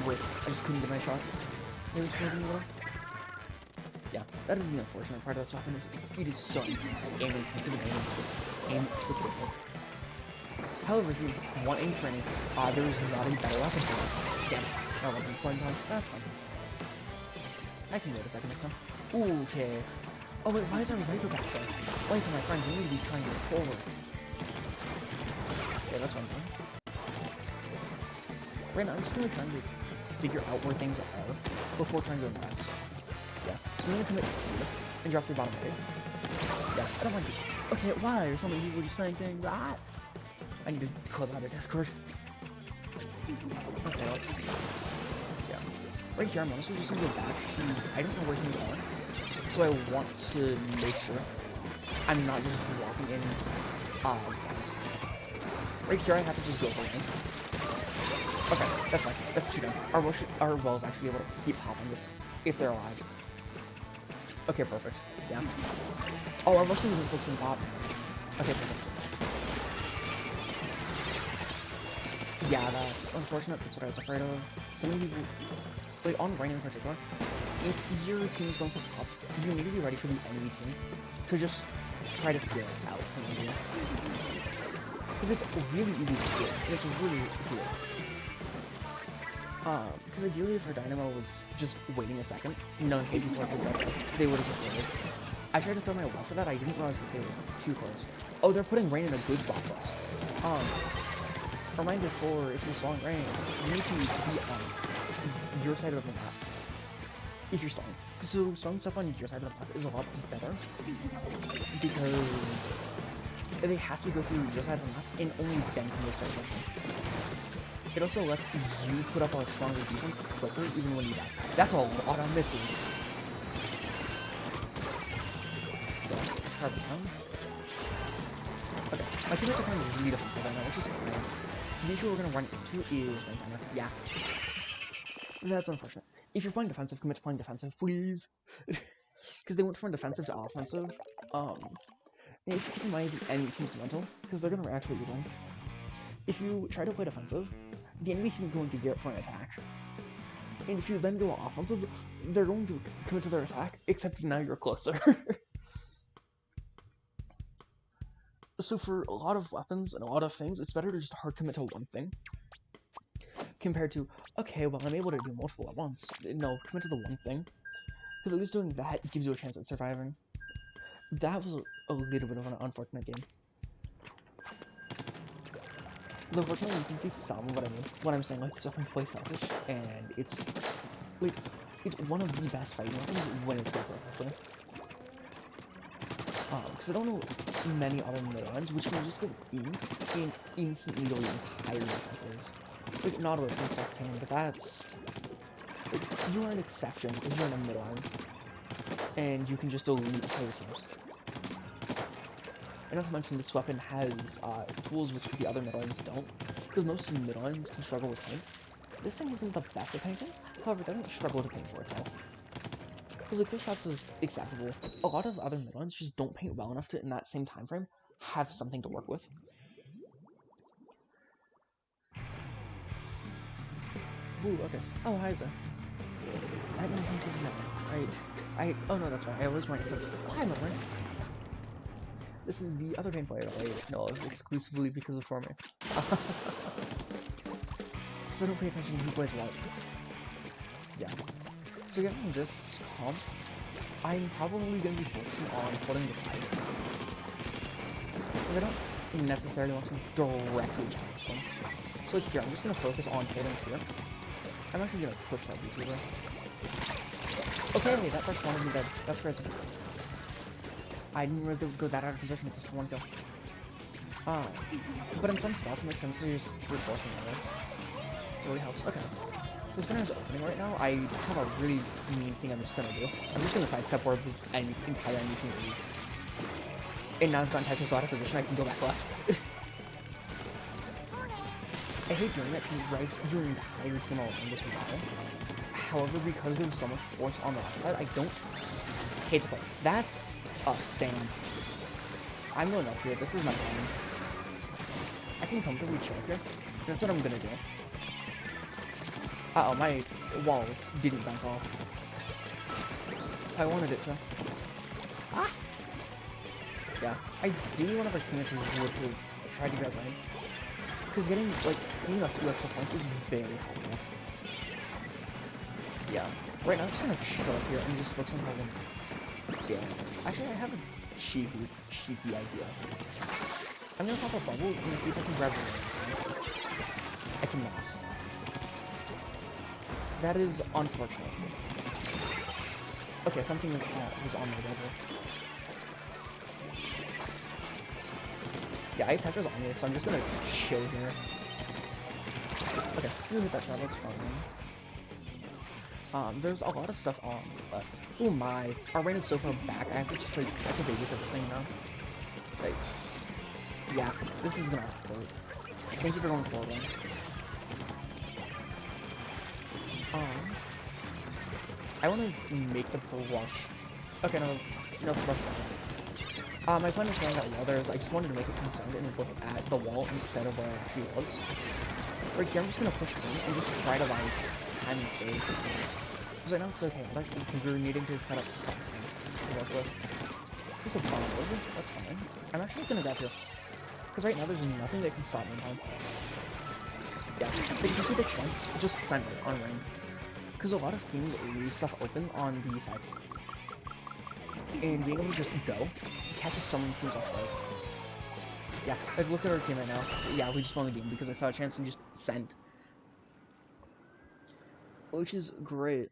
Wait, I just couldn't get my shot. Maybe it's moving a little. Yeah, that is the unfortunate part of this weapon. Is it is so aim intensive and aim specific. However, if you want aim training, there is not a better weapon for it. Damn it. I don't want to point time. That's fine. I can wait a second next time. Ooh, okay. Oh wait, why is our Raker back there? Wait, my friend, you need to be trying to go forward. Okay, that's one thing. Right now, I'm just gonna try to figure out where things are before trying to invest. Yeah, so I'm gonna commit here and drop through bottom right. Yeah, I don't want to. Okay, why? Or somebody were just saying things. Ah! I need to close out of Discord. Okay, let's see. Yeah. Right here, I'm honestly just gonna go back to. I don't know where things are. So I want to make sure I'm not just dropping in. Right here, I have to just go for it. Okay, that's fine. That's 2 down. Our well is actually able to keep popping this if they're alive. Okay, perfect. Yeah. Oh, our Russian isn't focusing pop. Okay, perfect. Yeah, that's unfortunate. That's what I was afraid of. So many people, like on Rain in particular, if your team is going to pop, you need to be ready for the enemy team to just try to steal it out from you. Because it's really easy to do. It's really cool. Because ideally if our Dynamo was just waiting a second, knowing hey before it goes up, they would have just waited. I tried to throw my wall for that, I didn't realize that they were too close. Oh, they're putting Rain in a good spot for us. Reminder for if you're stalling Rain, you need to be on your side of the map. If you're stalling. So stalling stuff on your side of the map is a lot better. Because they have to go through your side of the map and only then can they start pushing. It also lets you put up a stronger defense quicker even when you die. That's a lot of misses. Yeah, let's carve it down. Okay, my teammates are playing really defensive right now, which is fine. The issue we're going to run into is rank timer. Yeah. That's unfortunate. If you're playing defensive, commit to playing defensive, please. Because they went from defensive to offensive. If you keep in mind the enemy team's mental, because they're going to react to what you're doing. If you try to play defensive, the enemy team is going to gear up for an attack. And if you then go offensive, they're going to commit to their attack, except now you're closer. So for a lot of weapons and a lot of things, it's better to just hard commit to one thing. Compared to, okay, well, I'm able to do multiple at once. No, commit to the one thing. Because at least doing that gives you a chance at surviving. That was a little bit of an unfortunate game. Though fortunately, you can see some of what I mean when I'm saying like stuff can play selfish, and it's like it's one of the best fighting weapons when it's worked correctly. Because I don't know many other mid-ons which can just go in and instantly go the entire defenses. Like Nautilus and stuff can, but that's like, you are an exception if you're in a mid-on, and you can just elite entire teams. And not to mention, this weapon has tools which the other mid-ons don't, because most mid-ons can struggle with paint. This thing isn't the best at painting, however, it doesn't struggle to paint for itself. Because like, 5 shots is acceptable. A lot of other mid-ons just don't paint well enough to, in that same time frame, have something to work with. Ooh, okay. Oh, hi, Zah. That means I'm taking that one. Right. Oh no, that's right. I always run it. Why am I running? This is the other main player that I know of exclusively because of Former. So I don't pay attention to who plays what. Yeah. So getting this comp, I'm probably going to be focusing on holding the sides. Because I don't necessarily want to directly challenge them. So like here, I'm just going to focus on holding here. I'm actually going to push that YouTuber. Okay, that first one would be dead. That's crazy. I didn't realize they would go that out of position just for one kill. But in some spots, it makes sense to just reinforcing it. It really helps. Okay. So this is opening right now. I have a really mean thing I'm just gonna do. I'm just gonna sidestep where the entire animation is. And now I've gotten Tetris out of position, I can go back left. I hate doing that because it drives your entire team around this battle. However, because there's so much force on the left side, I don't hate to play. That's a stand. I'm going up here. This is my plan. I can comfortably chill here. That's what I'm gonna do. Uh-oh, my wall didn't bounce off. I wanted it to. Ah! Yeah, ideally one of our teammates would have tried to grab lane. Because getting a few extra points is very helpful. Yeah. Right now I'm just gonna chill up here and just focus on holding. Yeah. Actually, I have a cheeky idea. I'm gonna pop a bubble and see if I can grab the lane. I cannot. That is unfortunate. Okay, something was on my level. Yeah, I have Tetris on me, so I'm just gonna chill here. Okay, you hit that shot, that's fine. There's a lot of stuff on left. Oh my, our rain is so far back, I have to just I have to babysit the thing now. Yikes. Yeah, this is gonna hurt. Thank you for going forward. I want to make the brush. Okay, no brush. My plan was going that wall there is I just wanted to make it concerned and look at the wall instead of where it actually was. Right here, I'm just gonna push in and just try to time and space. Because I know it's okay, but we're needing to set up something to work with. Just a bomb over, that's fine. I'm actually gonna grab here. Because right now there's nothing that can stop me in time. Yeah, if you see the chance, just send it on rain. Because a lot of teams leave stuff open on the sides. And being able to just go catches some teams off guard. Yeah, like look at our team right now. Yeah, we just won the game because I saw a chance and just sent. Which is great.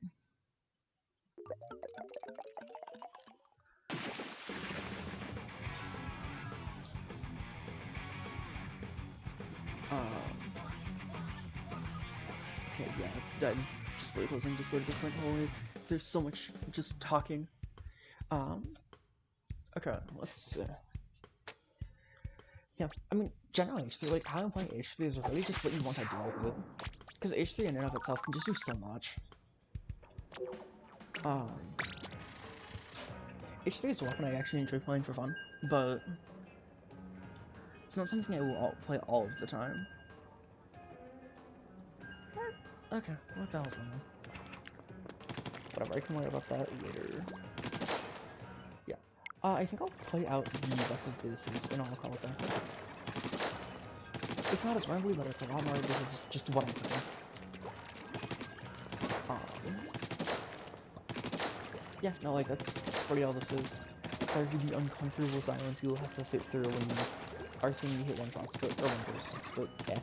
Okay, yeah, I'm just really closing Discord at this point. Holy, there's so much just talking. Okay, let's yeah, I mean, generally H3, like, how I'm playing H3 is really just what you want to do with it. Because H3 in and of itself can just do so much. H3 is a weapon I actually enjoy playing for fun, but it's not something I will play all of the time. Okay, what the hell's going on? Whatever, I can worry about that later. Yeah. I think I'll play out the rest of this and I'll call it that. It's not as rambly, but it's a lot more. This is just what I'm thinking. Yeah, no, like, that's really all this is. Sorry for the uncomfortable silence you'll have to sit through when you just are seeing me hit one shots, but, or one bursts, but, yeah.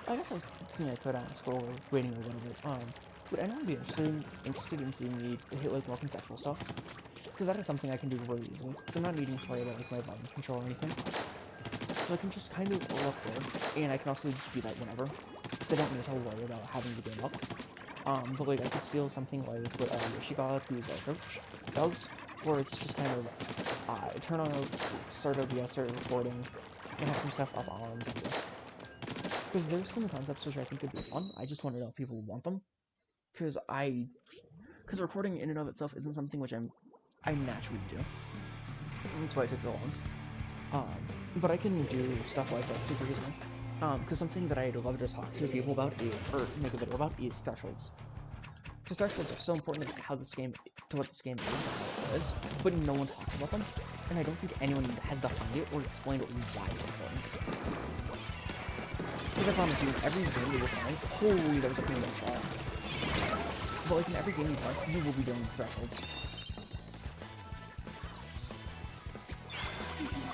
I guess I think I could ask while we're waiting a little bit, would anyone be interested in seeing me hit, like, more conceptual stuff? Because that is something I can do really easily, because I'm not needing to worry about, like, my volume control or anything. So I can just kind of look there, and I can also do that whenever, because I don't need to worry about having the game up. But, like, I could steal something like what Yoshigod, who's a coach, does, where it's just kind of, turn on, start OBS, start recording, and have some stuff up on Aggro. Because there's some concepts which I think could be fun. I just want to know if people want them. Because recording in and of itself isn't something which I naturally do. That's why it takes so long. But I can do stuff like that super easily. Because something that I'd love to talk to people about or make a video about is thresholds. Because thresholds are so important to what this game is and how it is, but no one talks about them, and I don't think anyone has defined it or explained why it's important. Because I promise you, in every game you will find, holy, that was a pretty good shot. But like in every game you play, you will be dealing with thresholds.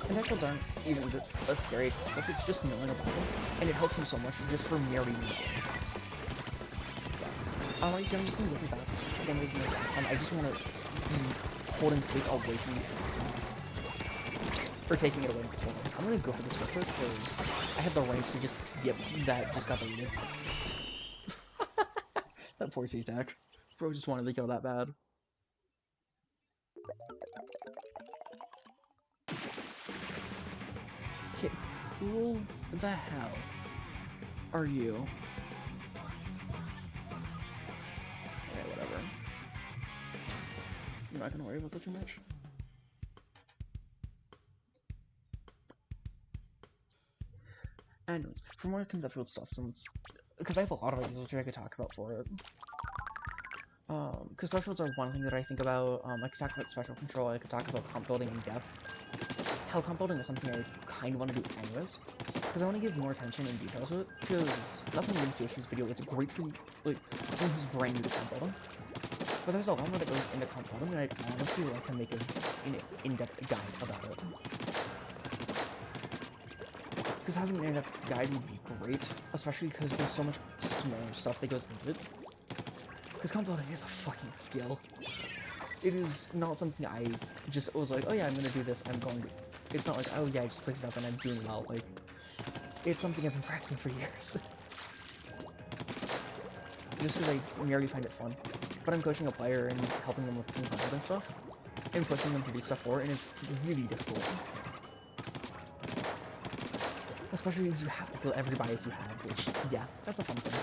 And thresholds aren't even a scary concept, it's just knowing about them, and it helps you so much just for mere reading about them. Alright, I'm just gonna go through that same reason as last time. I just want to be holding space away from you. Or taking it away from me. I'm gonna go for this real quick, because I have the range to just, yep, that just got the lead. That 4C attack. Bro just wanted to kill that bad. Okay, who the hell are you? Okay, whatever. I'm not gonna worry about that too much. Anyways, for more conceptual stuff, since because I have a lot of ideas which I could talk about for it. Because thresholds are one thing that I think about. I could talk about special control. I could talk about comp building in depth. Hell, comp building is something I kind of want to do anyways, because I want to give more attention and details to it. Because nothing against Yoshi's video, it's great for like someone who's brand new to comp building. But there's a lot more that goes into comp building, and I honestly like to make an in-depth guide about it. Because having an in-depth guide would be great, especially because there's so much smaller stuff that goes into it. Because comp building is a fucking skill. It is not something I just was like, oh yeah, I'm gonna do this, I'm going to. It's not like, oh yeah, I just picked it up and I'm doing well. Like, it's something I've been practicing for years. Just because I merely find it fun. But I'm coaching a player and helping them with some comp building stuff, and pushing them to do stuff for it, and it's really difficult. Especially because you have to kill every bias you have, which, yeah, that's a fun thing.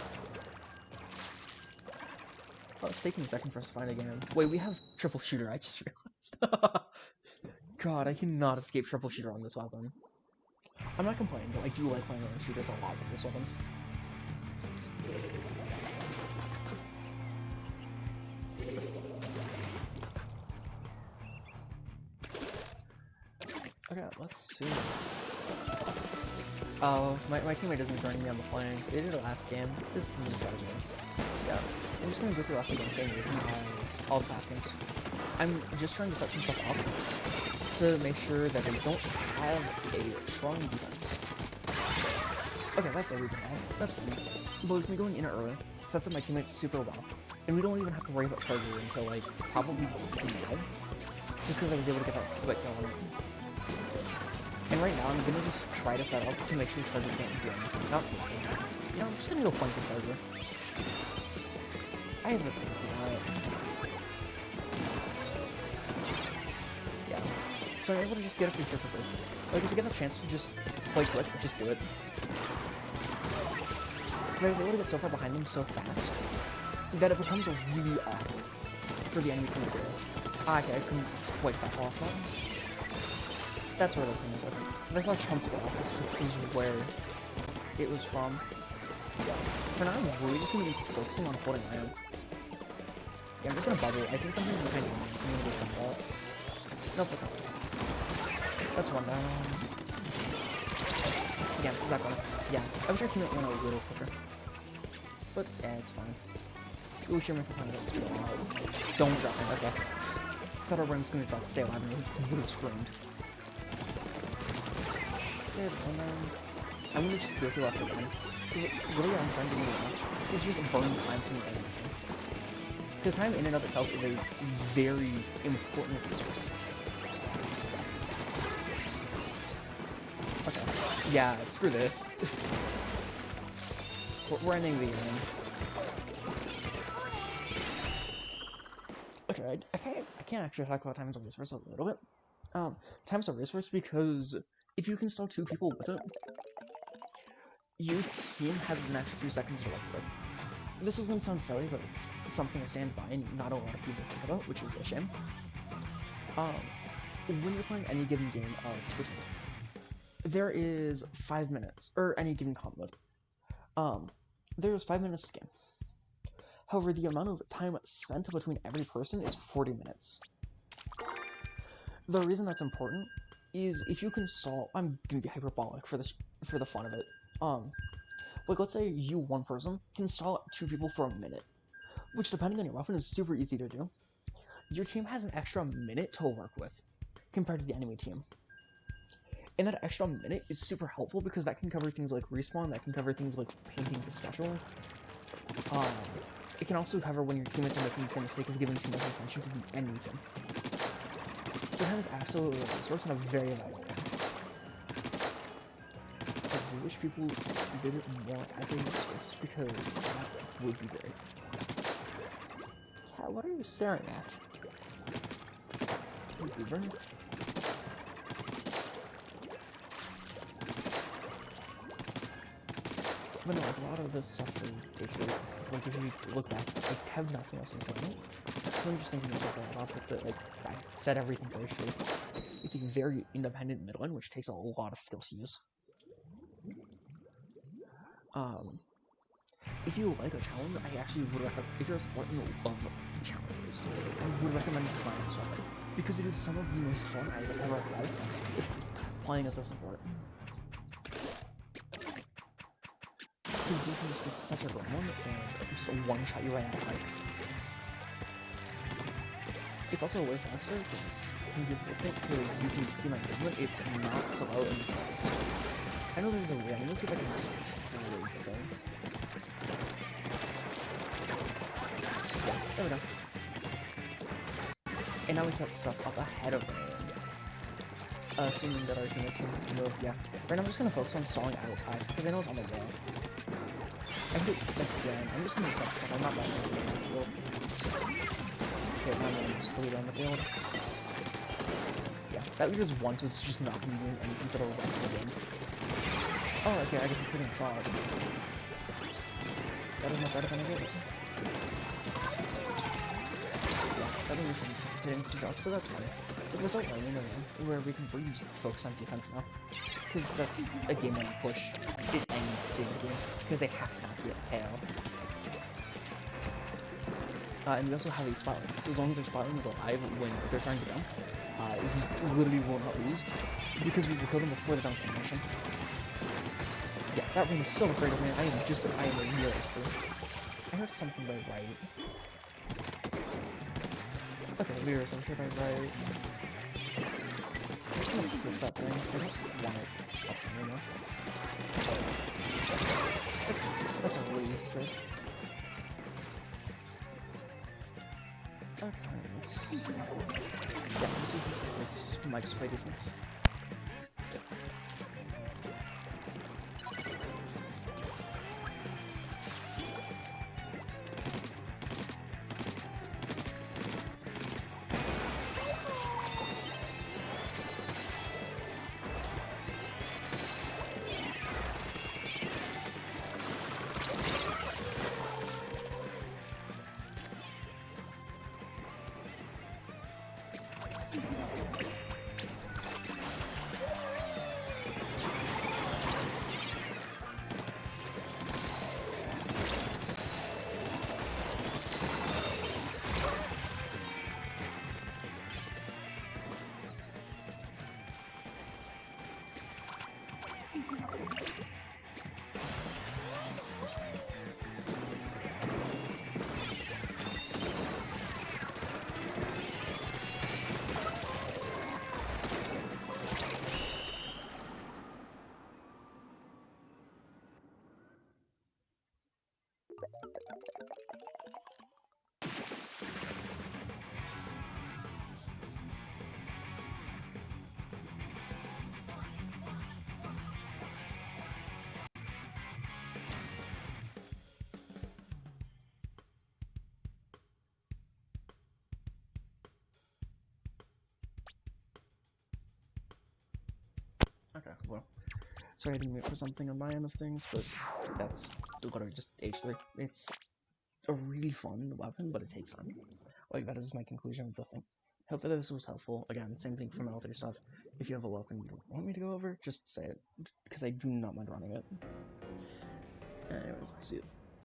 Oh, it's taking a second for us to find again. Wait, we have triple shooter, I just realized. God, I cannot escape triple shooter on this weapon. I'm not complaining, though. I do like playing on shooters a lot with this weapon. Okay, let's see. Oh, my teammate isn't joining me on the plane. They did it last game. This is a tragedy. Yeah. I'm just gonna go through after the same reason as all the past games. I'm just trying to set some stuff up to make sure that they don't have a strong defense. Okay, that's a weekend now. That's fine. But with me going in early, sets up my teammates super well. And we don't even have to worry about charger until, like, probably now. Just because I was able to get that quick kill on it. And right now, I'm gonna just try to set up to make sure charger can't do anything. Not safe. You know, I'm just gonna go point the charger. I have a thing for that. Yeah. So I'm able to just get up here for free. Like, if you get the chance to just play quick, just do it. Because I was able to get so far behind them so fast that it becomes really awkward for the enemy team to do. Ah, okay, I couldn't quite back off that. That's where the thing is, because I saw Trump's go off, which is where it was from. Yeah. For now, I'm really just going to be focusing on holding iron. Yeah, I'm just going to bubble. I think something's behind me, so I'm going to go jump out. Nope, okay. That's one down. Again, is that going? Yeah, I wish our teammate went a little quicker. But, yeah, it's fine. Ooh, sure, if I find that speed out. Don't drop me, okay. I thought our run's going to drop to stay alive, and we would have screamed. Okay, that's one down. I'm going to just go through after one. Because really what I'm trying to do now is just burn time from the enemy. Because time in and of itself is a very important resource. Okay. Yeah, screw this. We're ending the game. Okay, I can't actually talk about time as a resource a little bit. Time as a resource because if you can stall 2 people with it, your team has an extra few seconds to work with. This is going to sound silly, but it's something I stand by and not a lot of people think about, which is a shame. When you're playing any given game of Splatoon, there is 5 minutes, or any given comp mode. There's 5 minutes to game. However, the amount of time spent between every person is 40 minutes. The reason that's important is if you can solve, I'm gonna be hyperbolic for the fun of it. Like, let's say you, one person, can stall out 2 people for a minute, which, depending on your weapon, is super easy to do. Your team has an extra minute to work with, compared to the enemy team. And that extra minute is super helpful because that can cover things like respawn, that can cover things like painting for special. It can also cover when your teammates are making the same mistake of giving too much attention to the enemy team. So time is absolutely a resource and a very valuable one. I wish people did it more as a resource because that would be great. Cat, what are you staring at? Hey, Uber. But no, like, a lot of this stuff is basically, like, if you look back, I have nothing else to say. I'm just thinking myself a lot about it, like, I said everything virtually. It's a very independent middle end, which takes a lot of skill to use. If you like a challenge, I actually would recommend, if you're a support and love challenges, I would recommend trying Sword, because it is some of the most fun I have ever had playing as a support. Because you can just be such a good one and just one-shot you right out of heights. It's also way faster because you can see my movement, it's not slow in the slightest. I know there's a way, I'm gonna see if I can just trade the thing. Yeah, there we go. And now we set stuff up ahead of me. Assuming that our teammates can move, yeah. Right now I'm just gonna focus on stalling Aggro time, because I know it's on the way. I think again, I'm just gonna set stuff, I'm not letting it be on the field. Okay, now I'm gonna just lead on the field. Yeah, that lead is 1, so it's just not gonna be doing anything for the rest of the game. Oh, okay, I guess it's hitting fog. That is not better than I did. Yeah, that was hitting some shots, but that's fine. The result line, where we can really just focus on defense now. Because that's a game that push any state of the game, because they have to be a KO. And we also have a spotlight, so as long as their spotlight is alive when they're trying to dunk, we literally will not lose, because we will kill them before the dunk animation. Yeah, that ring is so afraid of me. I am a realist. I heard something by right. Okay, we are something by right. I'm just gonna push that thing, because I don't want it up anymore. That's a really easy trick. Okay, let's... Yeah, this might just play defense. Okay, well, sorry I didn't wait for something on my end of things, but that's literally just H3. It's a really fun weapon, but it takes time. Like, that is my conclusion of the thing. Hope that this was helpful. Again, same thing for my other stuff. If you have a weapon you don't want me to go over, just say it, because I do not mind running it. Anyways, I'll see you.